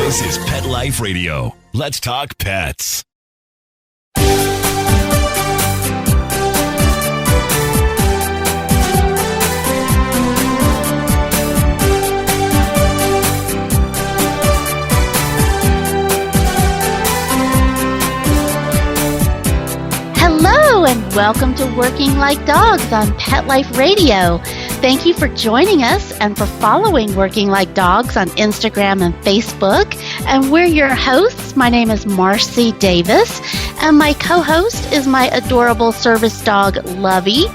This is Pet Life Radio. Let's talk pets. Hello and welcome to Working Like Dogs on Pet Life Radio. Thank you for joining us and for following Working Like Dogs on Instagram and Facebook. And we're your hosts. My name is Marcie Davis, and my co-host is my adorable service dog, Lovey.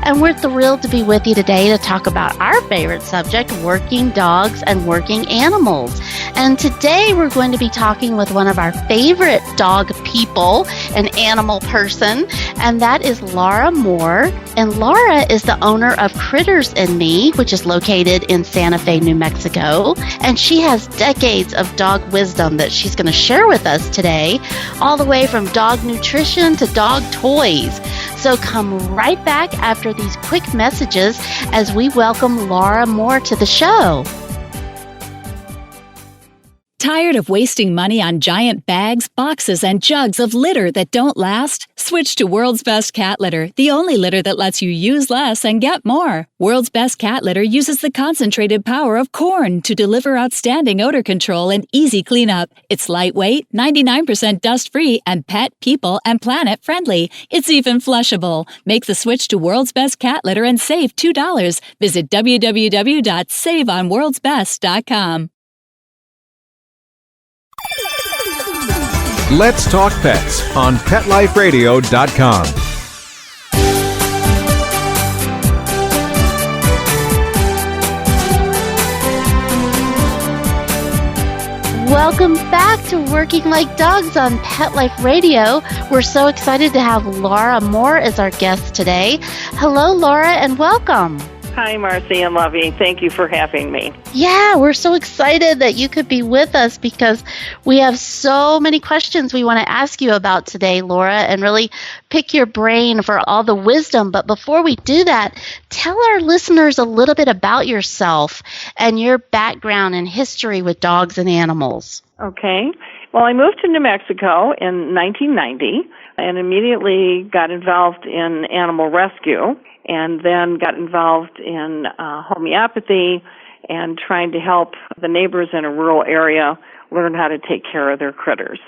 And we're thrilled to be with you today to talk about our favorite subject, working dogs and working animals. And today we're going to be talking with one of our favorite dog people, an animal person, and that is Laura Moore. And Laura is the owner of Critters and Me, which is located in Santa Fe, New Mexico. And she has decades of dog wisdom that she's going to share with us today, all the way from dog nutrition to dog toys. So come right back after these quick messages as we welcome Laura Moore to the show. Tired of wasting money on giant bags, boxes, and jugs of litter that don't last? Switch to World's Best Cat Litter, the only litter that lets you use less and get more. World's Best Cat Litter uses the concentrated power of corn to deliver outstanding odor control and easy cleanup. It's lightweight, 99% dust-free, and pet, people, and planet friendly. It's even flushable. Make the switch to World's Best Cat Litter and save $2. Visit www.saveonworldsbest.com. Let's Talk Pets on PetLifeRadio.com. Welcome back to Working Like Dogs on Pet Life Radio. We're so excited to have Laura Moore as our guest today. Hello, Laura, and welcome. Hi, Marcie and Lovey. Thank you for having me. Yeah, we're so excited that you could be with us because we have so many questions we want to ask you about today, Laura, and really pick your brain for all the wisdom. But before we do that, tell our listeners a little bit about yourself and your background and history with dogs and animals. Okay. Well, I moved to New Mexico in 1990 and immediately got involved in animal rescue, and then got involved in homeopathy and trying to help the neighbors in a rural area learn how to take care of their critters.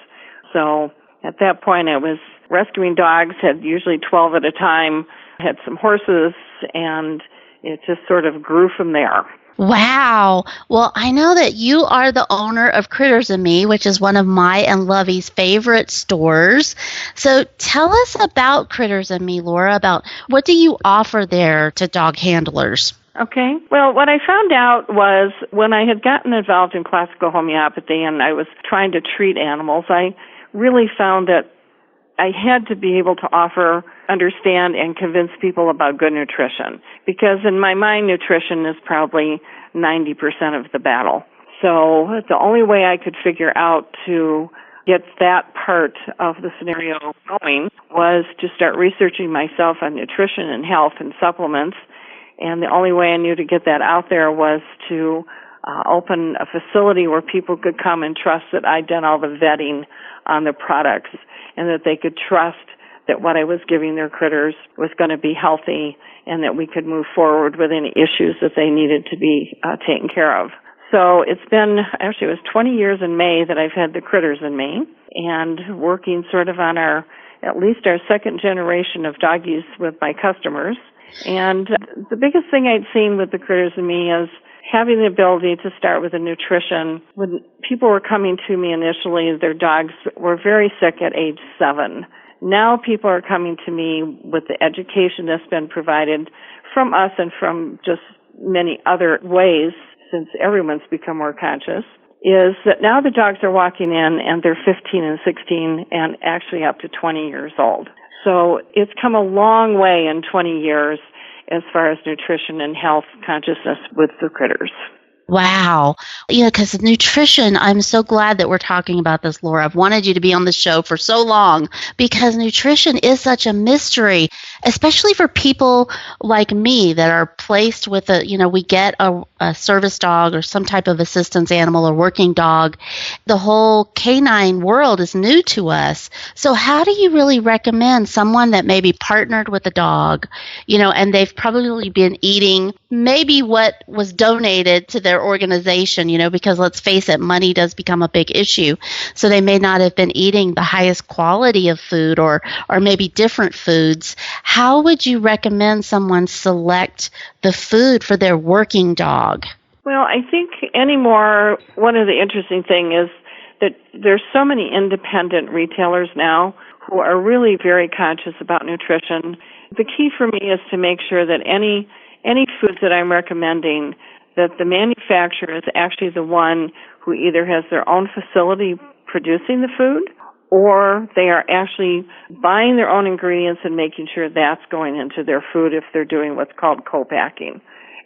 So at that point, I was rescuing dogs, had usually 12 at a time, had some horses, and it just sort of grew from there. Wow. Well, I know that you are the owner of Critters and Me, which is one of my and Lovey's favorite stores. So tell us about Critters and Me, Laura, about what do you offer there to dog handlers? Okay. Well, what I found out was when I had gotten involved in classical homeopathy and I was trying to treat animals, I really found that I had to be able to offer, understand, and convince people about good nutrition. Because in my mind, nutrition is probably 90% of the battle. So the only way I could figure out to get that part of the scenario going was to start researching myself on nutrition and health and supplements. And the only way I knew to get that out there was to open a facility where people could come and trust that I'd done all the vetting on the products, and that they could trust that what I was giving their critters was going to be healthy and that we could move forward with any issues that they needed to be taken care of. So it was 20 years in May that I've had the Critters and Me, and working sort of on at least our second generation of doggies with my customers. And the biggest thing I'd seen with the Critters and Me is having the ability to start with the nutrition. When people were coming to me initially, their dogs were very sick at age 7. Now people are coming to me with the education that's been provided from us and from just many other ways, since everyone's become more conscious, is that now the dogs are walking in and they're 15 and 16 and actually up to 20 years old. So it's come a long way in 20 years as far as nutrition and health consciousness with the critters. Wow. Because nutrition, I'm so glad that we're talking about this, Laura. I've wanted you to be on the show for so long because nutrition is such a mystery, especially for people like me that are placed with we get a service dog or some type of assistance animal or working dog. The whole canine world is new to us. So how do you really recommend someone that maybe partnered with a dog, and they've probably been eating maybe what was donated to their organization, because let's face it, money does become a big issue. So they may not have been eating the highest quality of food or maybe different foods. How would you recommend someone select the food for their working dog? Well, I think anymore, one of the interesting things is that there's so many independent retailers now who are really very conscious about nutrition. The key for me is to make sure that any foods that I'm recommending, that the manufacturer is actually the one who either has their own facility producing the food or they are actually buying their own ingredients and making sure that's going into their food if they're doing what's called co-packing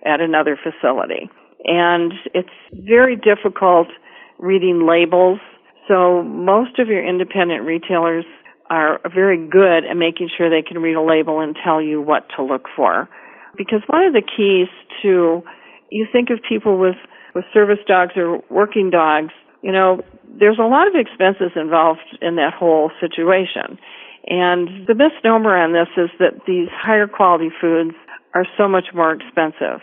at another facility. And it's very difficult reading labels. So most of your independent retailers are very good at making sure they can read a label and tell you what to look for. Because one of the keys to, you think of people with service dogs or working dogs, there's a lot of expenses involved in that whole situation. And the misnomer on this is that these higher quality foods are so much more expensive,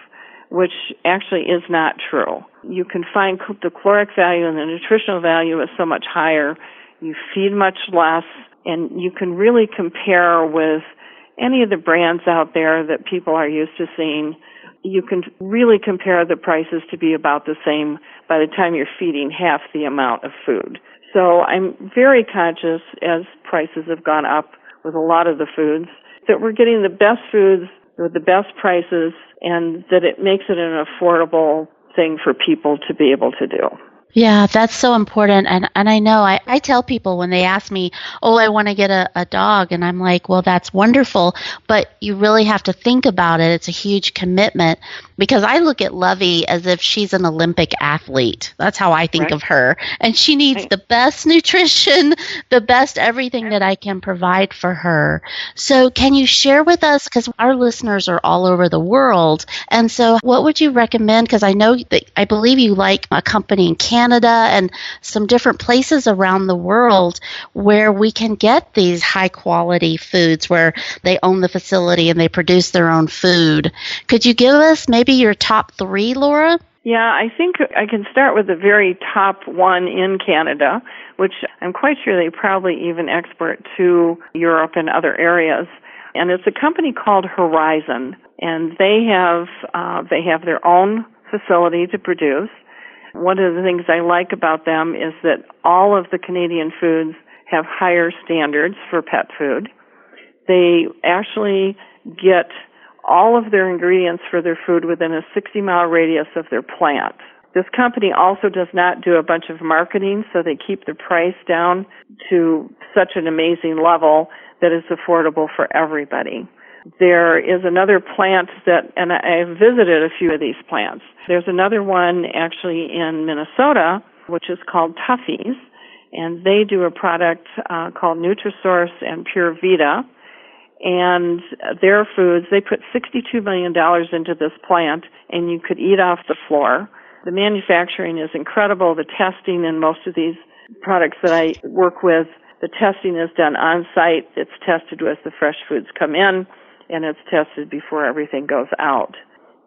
which actually is not true. You can find the caloric value and the nutritional value is so much higher. You feed much less, and you can really compare with any of the brands out there that people are used to seeing. You can really compare the prices to be about the same by the time you're feeding half the amount of food. So I'm very conscious, as prices have gone up with a lot of the foods, that we're getting the best foods with the best prices and that it makes it an affordable thing for people to be able to do. Yeah, that's so important. And I know I tell people when they ask me, I want to get a dog. And I'm like, well, that's wonderful. But you really have to think about it. It's a huge commitment because I look at Lovey as if she's an Olympic athlete. That's how I think of her. And she needs the best nutrition, the best everything that I can provide for her. So can you share with us, because our listeners are all over the world. And so what would you recommend? Because I believe you like a company in Canada and some different places around the world where we can get these high quality foods where they own the facility and they produce their own food. Could you give us maybe your top 3, Laura? Yeah, I think I can start with the very top one in Canada, which I'm quite sure they probably even export to Europe and other areas. And it's a company called Horizon, and they have their own facility to produce. One of the things I like about them is that all of the Canadian foods have higher standards for pet food. They actually get all of their ingredients for their food within a 60-mile radius of their plant. This company also does not do a bunch of marketing, so they keep the price down to such an amazing level that it's affordable for everybody. There is another plant and I've visited a few of these plants. There's another one actually in Minnesota, which is called Tuffy's, and they do a product called Nutrisource and Pure Vita. And their foods, they put $62 million into this plant, and you could eat off the floor. The manufacturing is incredible. The testing in most of these products that I work with, the testing is done on site. It's tested as the fresh foods come in, and it's tested before everything goes out.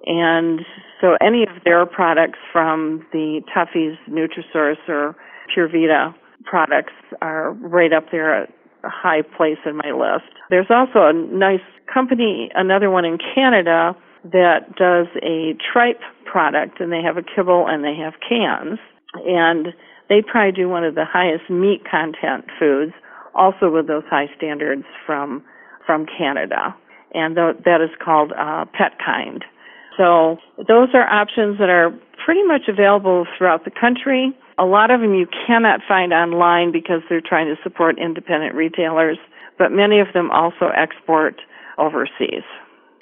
And so any of their products from the Tuffy's, Nutrisource, or Pure Vita products are right up there at a high place in my list. There's also a nice company, another one in Canada, that does a tripe product, and they have a kibble and they have cans. And they probably do one of the highest meat content foods, also with those high standards from Canada. And that is called Petkind. So those are options that are pretty much available throughout the country. A lot of them you cannot find online because they're trying to support independent retailers, but many of them also export overseas.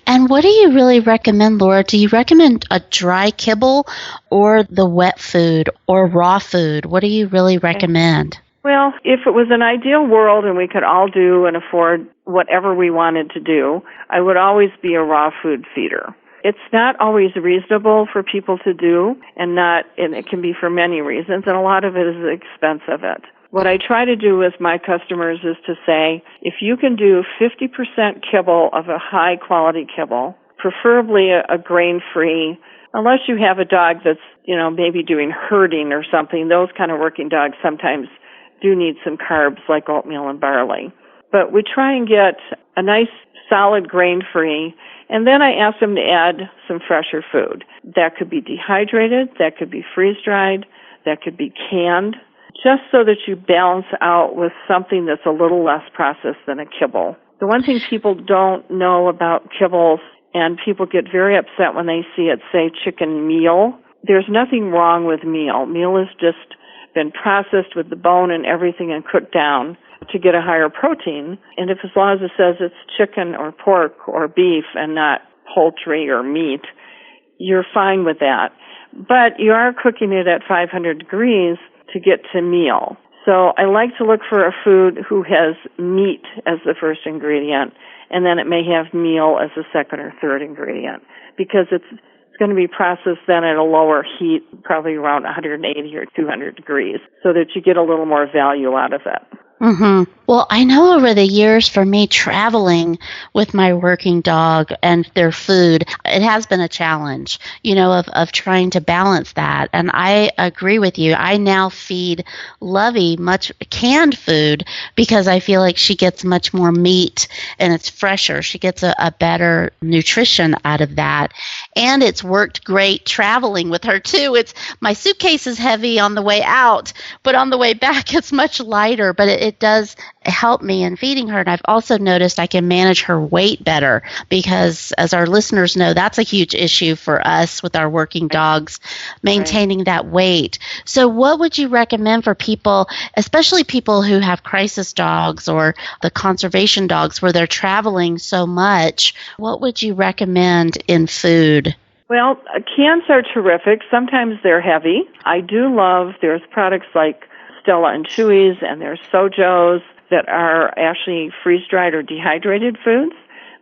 And what do you really recommend, Laura? Do you recommend a dry kibble or the wet food or raw food? What do you really recommend? Well, if it was an ideal world and we could all do and afford whatever we wanted to do, I would always be a raw food feeder. It's not always reasonable for people to do, and it can be for many reasons, and a lot of it is the expense of it. What I try to do with my customers is to say, if you can do 50% kibble of a high-quality kibble, preferably a grain-free, unless you have a dog that's, maybe doing herding or something, those kind of working dogs sometimes do need some carbs like oatmeal and barley. But we try and get a nice, solid grain-free, and then I ask them to add some fresher food. That could be dehydrated, that could be freeze-dried, that could be canned, just so that you balance out with something that's a little less processed than a kibble. The one thing people don't know about kibbles, and people get very upset when they see it say chicken meal, there's nothing wrong with meal. Meal has just been processed with the bone and everything and cooked down to get a higher protein. And if as long as it says it's chicken or pork or beef and not poultry or meat, you're fine with that. But you are cooking it at 500 degrees to get to meal. So I like to look for a food who has meat as the first ingredient, and then it may have meal as the second or third ingredient, because it's going to be processed then at a lower heat, probably around 180 or 200 degrees, so that you get a little more value out of it. Mm-hmm. Well, I know over the years for me traveling with my working dog and their food, it has been a challenge, of trying to balance that. And I agree with you. I now feed Lovey much canned food because I feel like she gets much more meat and it's fresher. She gets a better nutrition out of that. And it's worked great traveling with her too. My suitcase is heavy on the way out, but on the way back it's much lighter, but it does help me in feeding her. And I've also noticed I can manage her weight better because, as our listeners know, that's a huge issue for us with our working dogs, maintaining that weight. So what would you recommend for people, especially people who have crisis dogs or the conservation dogs where they're traveling so much? What would you recommend in food? Well, cans are terrific. Sometimes they're heavy. I do love, there's products like Stella and Chewy's, and there's Sojos that are actually freeze-dried or dehydrated foods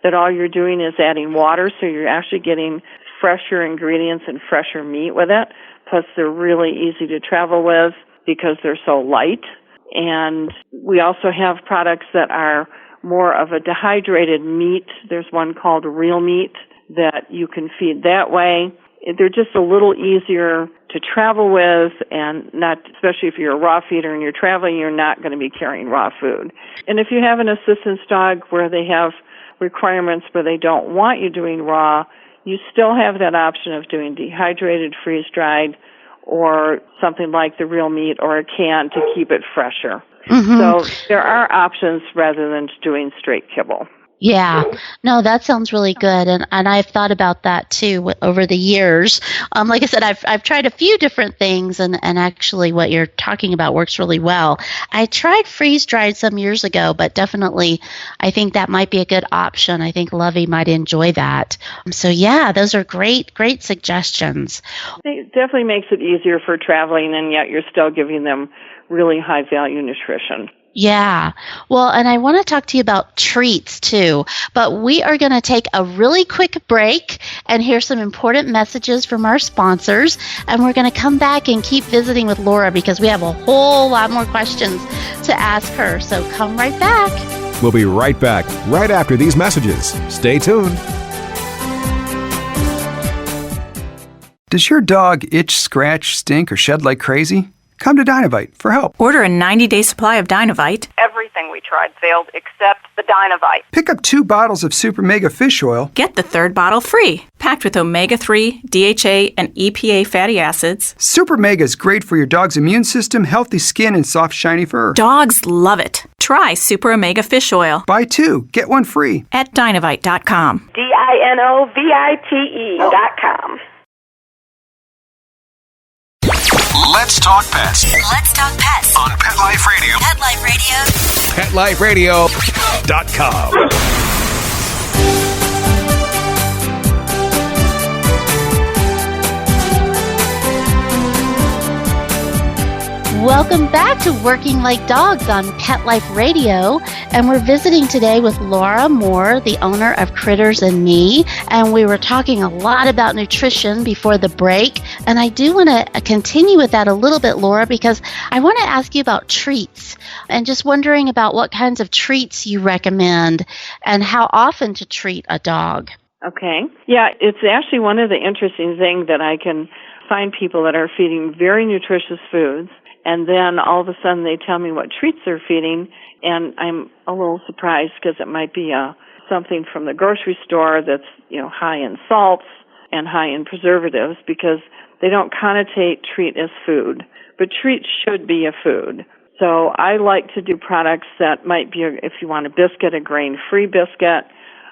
that all you're doing is adding water, so you're actually getting fresher ingredients and fresher meat with it. Plus, they're really easy to travel with because they're so light. And we also have products that are more of a dehydrated meat. There's one called Real Meat that you can feed that way. They're just a little easier to travel with, and not, especially if you're a raw feeder and you're traveling, you're not going to be carrying raw food. And if you have an assistance dog where they have requirements where they don't want you doing raw, you still have that option of doing dehydrated, freeze-dried, or something like the Real Meat or a can to keep it fresher. Mm-hmm. So there are options rather than just doing straight kibble. Yeah, no, that sounds really good, and I've thought about that too over the years. Like I said, I've tried a few different things, and actually what you're talking about works really well. I tried freeze-dried some years ago, but definitely I think that might be a good option. I think Lovey might enjoy that. So yeah, those are great suggestions. It definitely makes it easier for traveling, and yet you're still giving them really high-value nutrition. Yeah. Well, and I want to talk to you about treats too, but we are going to take a really quick break and hear some important messages from our sponsors, and we're going to come back and keep visiting with Laura because we have a whole lot more questions to ask her. So come right back. We'll be right back, right after these messages. Stay tuned. Does your dog itch, scratch, stink, or shed like crazy? Come to Dynovite for help. Order a 90-day supply of Dynovite. Everything we tried failed except the Dynovite. Pick up 2 bottles of Super Mega Fish Oil. Get the 3rd bottle free. Packed with omega-3, DHA, and EPA fatty acids. Super Mega is great for your dog's immune system, healthy skin, and soft, shiny fur. Dogs love it. Try Super Omega Fish Oil. Buy 2, get 1 free. At Dynovite.com. DINOVITE.com. Let's talk pets. Let's talk pets On Pet Life Radio. Pet Life Radio. PetLifeRadio.com. Welcome back to Working Like Dogs on Pet Life Radio, and we're visiting today with Laura Moore, the owner of Critters and Me, and we were talking a lot about nutrition before the break, and I do want to continue with that a little bit, Laura, because I want to ask you about treats, and just wondering about what kinds of treats you recommend and how often to treat a dog. Okay. Yeah, it's actually one of the interesting things that I can find people that are feeding very nutritious foods, and then all of a sudden they tell me what treats they're feeding, and I'm a little surprised because it might be something from the grocery store that's, high in salts and high in preservatives, because they don't connotate treat as food. But treat should be a food. So I like to do products that might be, if you want a biscuit, a grain-free biscuit.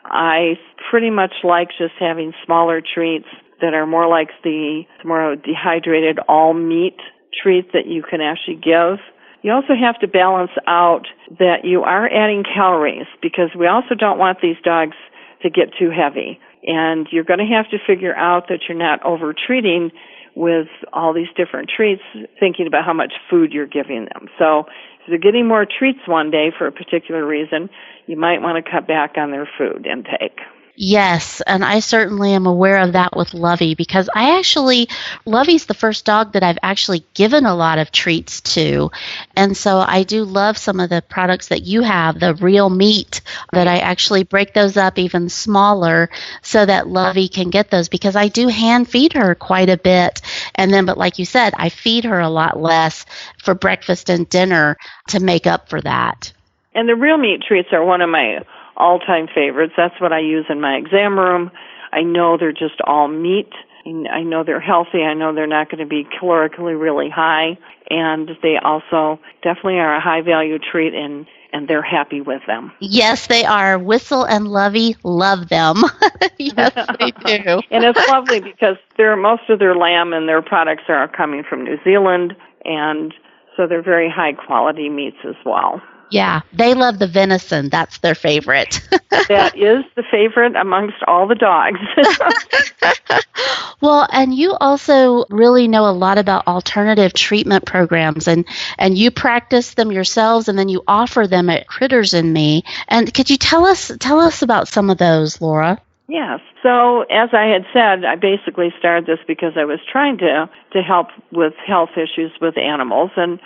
I pretty much like just having smaller treats that are more like the more dehydrated all-meat treat that you can actually give. You also have to balance out that you are adding calories, because we also don't want these dogs to get too heavy. And you're going to have to figure out that you're not over-treating with all these different treats, thinking about how much food you're giving them. So if they're getting more treats one day for a particular reason, you might want to cut back on their food intake. Yes, and I certainly am aware of that with Lovey, because Lovey's the first dog that I've actually given a lot of treats to. And so I do love some of the products that you have, the real meat, that I actually break those up even smaller so that Lovey can get those, because I do hand feed her quite a bit. And then, but like you said, I feed her a lot less for breakfast and dinner to make up for that. And the real meat treats are one of my all-time favorites. That's what I use in my exam room. I know they're just all meat. I know they're healthy. I know they're not going to be calorically really high. And they also definitely are a high-value treat, and they're happy with them. Yes, they are. Whistle and Lovey love them. Yes, they do. And it's lovely because most of their lamb and their products are coming from New Zealand, and so they're very high-quality meats as well. Yeah, they love the venison. That's their favorite. That is the favorite amongst all the dogs. Well, and you also really know a lot about alternative treatment programs, and you practice them yourselves, and then you offer them at Critters and Me. And could you tell us about some of those, Laura? Yes. So as I had said, I basically started this because I was trying to help with health issues with animals, and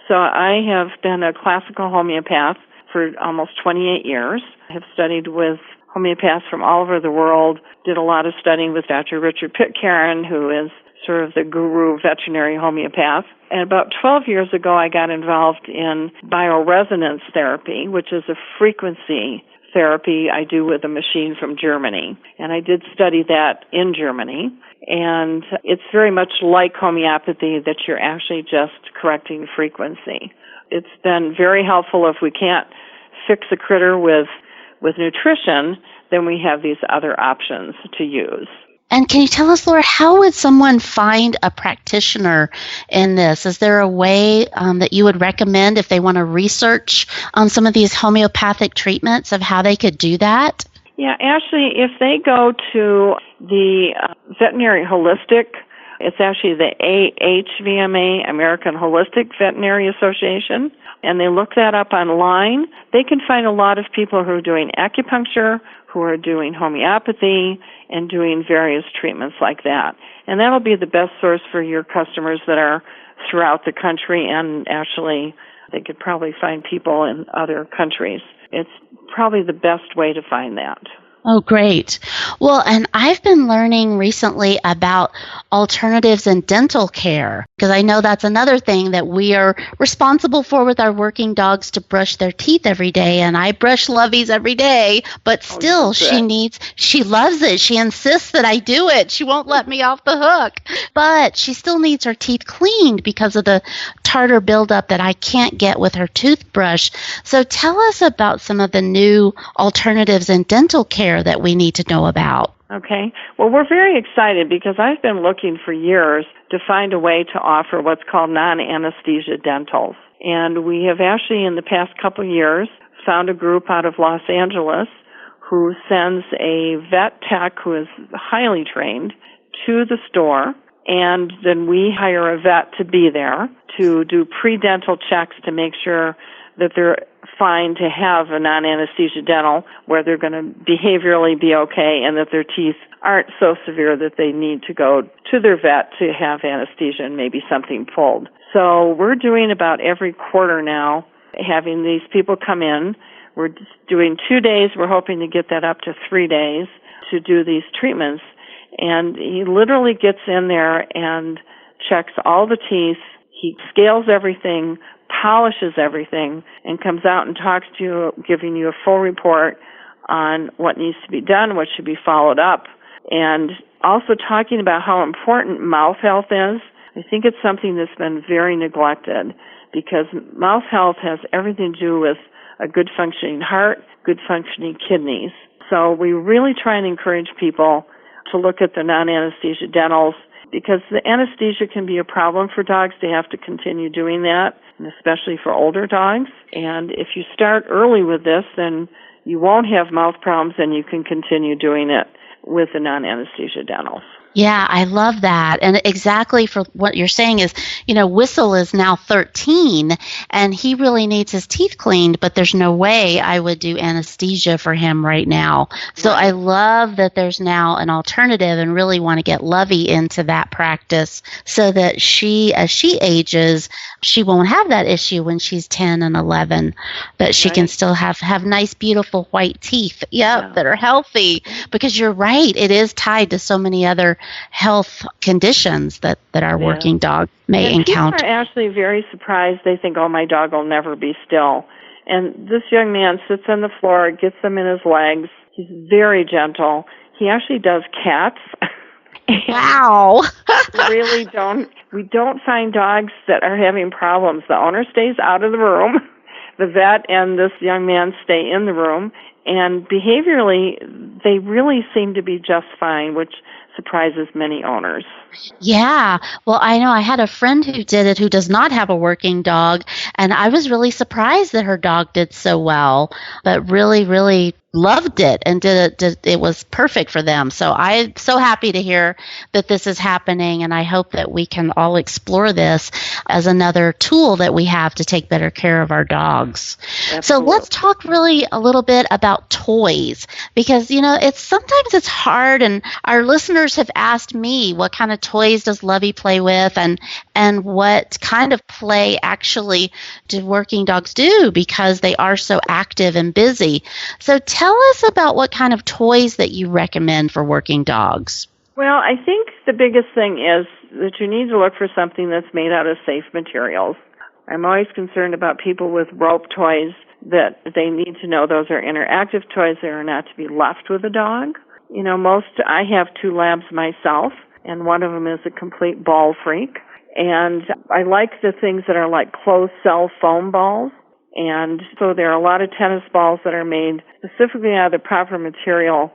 so I have been a classical homeopath for almost 28 years. I have studied with homeopaths from all over the world, did a lot of studying with Dr. Richard Pitcairn, who is sort of the guru veterinary homeopath. And about 12 years ago, I got involved in bioresonance therapy, which is a frequency therapy I do with a machine from Germany. And I did study that in Germany. And it's very much like homeopathy, that you're actually just correcting frequency. It's been very helpful. If we can't fix a critter with nutrition, then we have these other options to use. And can you tell us, Laura, how would someone find a practitioner in this? Is there a way that you would recommend if they want to research on some of these homeopathic treatments of how they could do that? Yeah, actually, if they go to the Veterinary Holistic, it's actually the AHVMA, American Holistic Veterinary Association, and they look that up online, they can find a lot of people who are doing acupuncture, who are doing homeopathy, and doing various treatments like that. And that'll be the best source for your customers that are throughout the country, and actually they could probably find people in other countries. It's probably the best way to find that. Oh, great. Well, and I've been learning recently about alternatives in dental care, because I know that's another thing that we are responsible for with our working dogs, to brush their teeth every day. And I brush Lovey's every day, but still she loves it. She insists that I do it. She won't let me off the hook. But she still needs her teeth cleaned because of the tartar buildup that I can't get with her toothbrush. So tell us about some of the new alternatives in dental care that we need to know about. Okay. Well, we're very excited because I've been looking for years to find a way to offer what's called non-anesthesia dentals. And we have actually, in the past couple of years, found a group out of Los Angeles who sends a vet tech who is highly trained to the store and then we hire a vet to be there to do pre-dental checks to make sure that they're fine to have a non-anesthesia dental where they're going to behaviorally be okay and that their teeth aren't so severe that they need to go to their vet to have anesthesia and maybe something pulled. So we're doing about every quarter now, having these people come in. We're doing 2 days. We're hoping to get that up to 3 days to do these treatments. And he literally gets in there and checks all the teeth. He scales everything, polishes everything, and comes out and talks to you, giving you a full report on what needs to be done, what should be followed up, and also talking about how important mouth health is. I think it's something that's been very neglected because mouth health has everything to do with a good functioning heart, good functioning kidneys. So we really try and encourage people to look at the non-anesthesia dentals because the anesthesia can be a problem for dogs. They have to continue doing that, and especially for older dogs. And if you start early with this, then you won't have mouth problems and you can continue doing it with the non-anesthesia dentals. Yeah, I love that. And exactly for what you're saying is, Whistle is now 13 and he really needs his teeth cleaned, but there's no way I would do anesthesia for him right now. So I love that there's now an alternative and really want to get Lovey into that practice so that as she ages, she won't have that issue when she's 10 and 11, but she can still have nice, beautiful white teeth, that are healthy. Because you're right, it is tied to so many other health conditions that our working dog may encounter. People are actually very surprised. They think, oh, my dog will never be still. And this young man sits on the floor, gets them in his legs. He's very gentle. He actually does cats. Wow. We don't find dogs that are having problems. The owner stays out of the room. The vet and this young man stay in the room. And behaviorally, they really seem to be just fine, which surprises many owners. Yeah. Well, I know I had a friend who did it who does not have a working dog, and I was really surprised that her dog did so well, but really, really loved it and it was perfect for them. So I'm so happy to hear that this is happening, and I hope that we can all explore this as another tool that we have to take better care of our dogs. Absolutely. So let's talk really a little bit about toys, because sometimes it's hard, and our listeners have asked me what kind of toys does Lovey play with and what kind of play actually do working dogs do because they are so active and busy. So tell us about what kind of toys that you recommend for working dogs. Well, I think the biggest thing is that you need to look for something that's made out of safe materials. I'm always concerned about people with rope toys that they need to know those are interactive toys. They are not to be left with a dog. I have 2 labs myself, and one of them is a complete ball freak. And I like the things that are like closed cell foam balls. And so there are a lot of tennis balls that are made specifically out of the proper material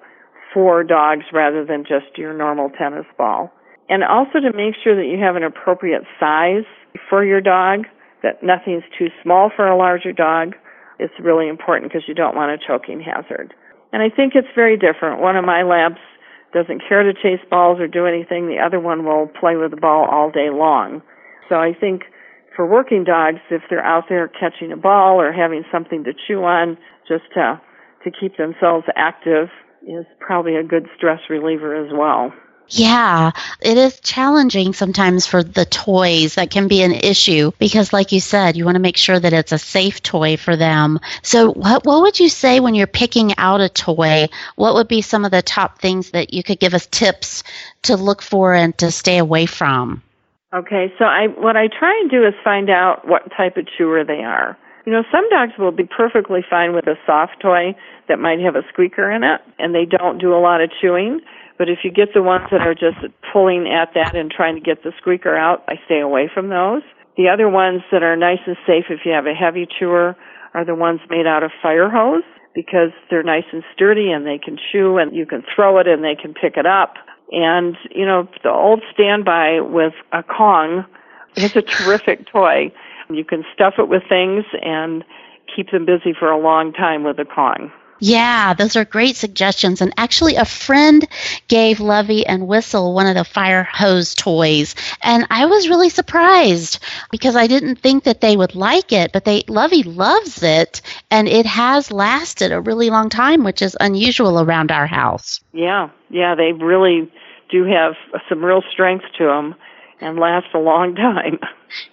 for dogs rather than just your normal tennis ball. And also to make sure that you have an appropriate size for your dog, that nothing's too small for a larger dog. It's really important because you don't want a choking hazard. And I think it's very different. One of my labs doesn't care to chase balls or do anything. The other one will play with the ball all day long. So I think for working dogs, if they're out there catching a ball or having something to chew on just to keep themselves active is probably a good stress reliever as well. Yeah, it is challenging sometimes for the toys. That can be an issue because, like you said, you want to make sure that it's a safe toy for them. So what would you say when you're picking out a toy? What would be some of the top things that you could give us tips to look for and to stay away from? Okay, so what I try and do is find out what type of chewer they are. Some dogs will be perfectly fine with a soft toy that might have a squeaker in it, and they don't do a lot of chewing. But if you get the ones that are just pulling at that and trying to get the squeaker out, I stay away from those. The other ones that are nice and safe if you have a heavy chewer are the ones made out of fire hose because they're nice and sturdy and they can chew and you can throw it and they can pick it up. And, the old standby with a Kong is a terrific toy. You can stuff it with things and keep them busy for a long time with a Kong. Yeah, those are great suggestions. And actually, a friend gave Lovey and Whistle one of the fire hose toys. And I was really surprised because I didn't think that they would like it. But Lovey loves it. And it has lasted a really long time, which is unusual around our house. Yeah, they really do have some real strength to them and last a long time.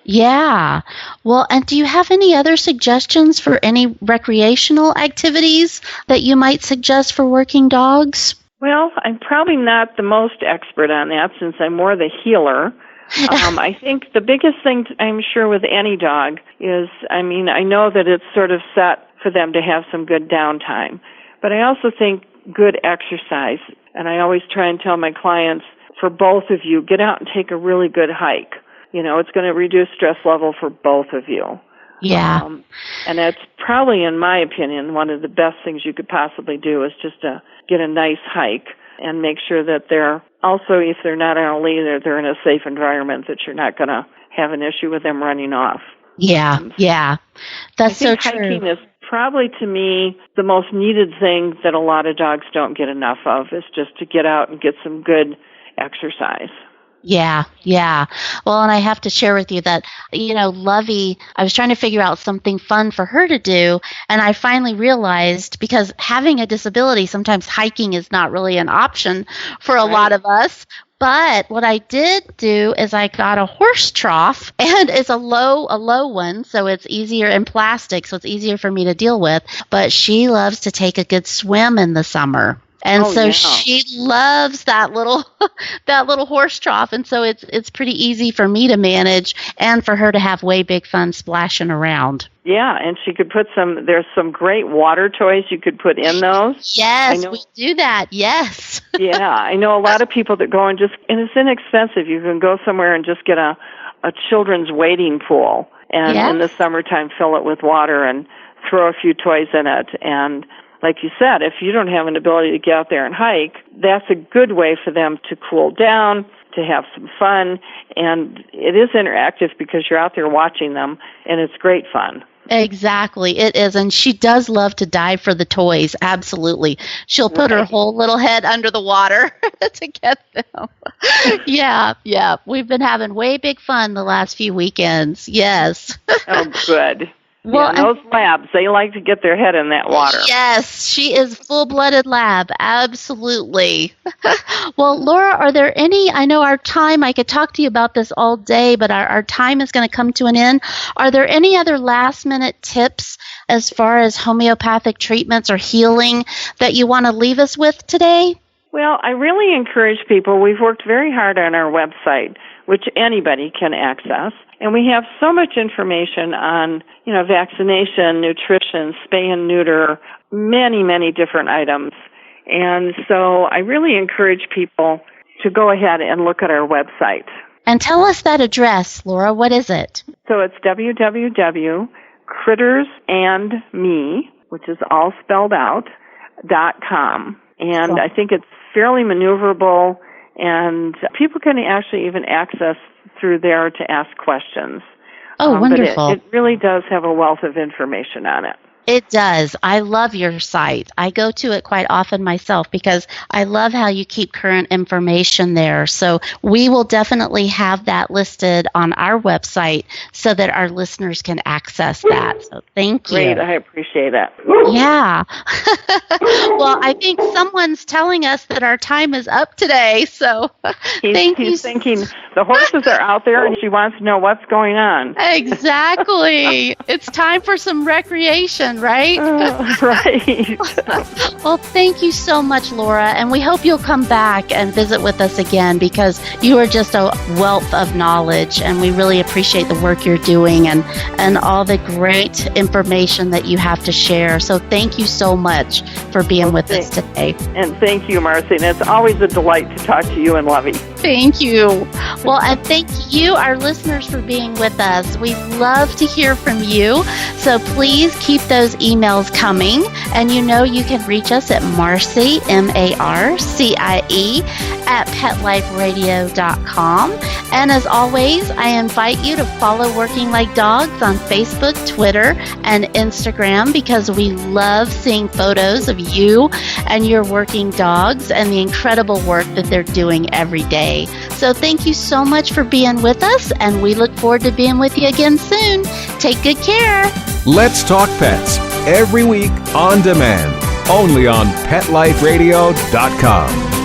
Yeah. Well, and do you have any other suggestions for any recreational activities that you might suggest for working dogs? Well, I'm probably not the most expert on that since I'm more the healer. I think the biggest thing, I'm sure, with any dog is, I know that it's sort of set for them to have some good downtime, but I also think good exercise. And I always try and tell my clients, for both of you, get out and take a really good hike. It's going to reduce stress level for both of you. Yeah. And that's probably, in my opinion, one of the best things you could possibly do is just to get a nice hike and make sure that they're also, if they're not on a lead, they're in a safe environment, that you're not going to have an issue with them running off. Yeah. That's so true. Hiking is probably, to me, the most needed thing that a lot of dogs don't get enough of, is just to get out and get some good exercise. Yeah. Well, and I have to share with you that, Lovey, I was trying to figure out something fun for her to do, and I finally realized, because having a disability, sometimes hiking is not really an option for a lot of us. But what I did do is I got a horse trough, and it's a low one, so it's easier in plastic, so it's easier for me to deal with. But she loves to take a good swim in the summer. And she loves that little horse trough, and so it's pretty easy for me to manage and for her to have way big fun splashing around. Yeah, and she could put there's some great water toys you could put in those. Yes, we do that, yes. Yeah, I know a lot of people that go and it's inexpensive. You can go somewhere and just get a children's wading pool, and in the summertime fill it with water and throw a few toys in it. And like you said, if you don't have an ability to get out there and hike, that's a good way for them to cool down, to have some fun, and it is interactive because you're out there watching them, and it's great fun. Exactly, it is, and she does love to dive for the toys, absolutely. She'll put her whole little head under the water to get them. Yeah, we've been having way big fun the last few weekends, yes. Oh, good. Well, and those labs, they like to get their head in that water. Yes, she is full-blooded lab, absolutely. Well, Laura, are there any, I know our time, I could talk to you about this all day, but our time is going to come to an end. Are there any other last-minute tips as far as homeopathic treatments or healing that you want to leave us with today? Well, I really encourage people. We've worked very hard on our website, which anybody can access. And we have so much information on, vaccination, nutrition, spay and neuter, many, many different items. And so I really encourage people to go ahead and look at our website. And tell us that address, Laura. What is it? So it's www.crittersandme, which is all spelled out, .com. And I think it's fairly maneuverable, and people can actually even access through there to ask questions. Oh, wonderful. But it really does have a wealth of information on it. It does. I love your site. I go to it quite often myself because I love how you keep current information there. So we will definitely have that listed on our website so that our listeners can access that. So thank you. Great. I appreciate it. Yeah. Well, I think someone's telling us that our time is up today. So thank you. He's thinking the horses are out there and she wants to know what's going on. Exactly. It's time for some recreation. Right? Right. Well, thank you so much, Laura, and we hope you'll come back and visit with us again because you are just a wealth of knowledge, and we really appreciate the work you're doing and all the great information that you have to share. So thank you so much for being with us today. And thank you, Marcie. And it's always a delight to talk to you and Lovey. Thank you. Well, and thank you, our listeners, for being with us. We love to hear from you, so please keep those those emails coming. And you can reach us at Marcie, MARCIE, at PetLifeRadio.com. And as always, I invite you to follow Working Like Dogs on Facebook, Twitter, and Instagram, because we love seeing photos of you and your working dogs and the incredible work that they're doing every day. So thank you so much for being with us, and we look forward to being with you again soon. Take good care. Let's Talk Pets, every week on demand, only on PetLifeRadio.com.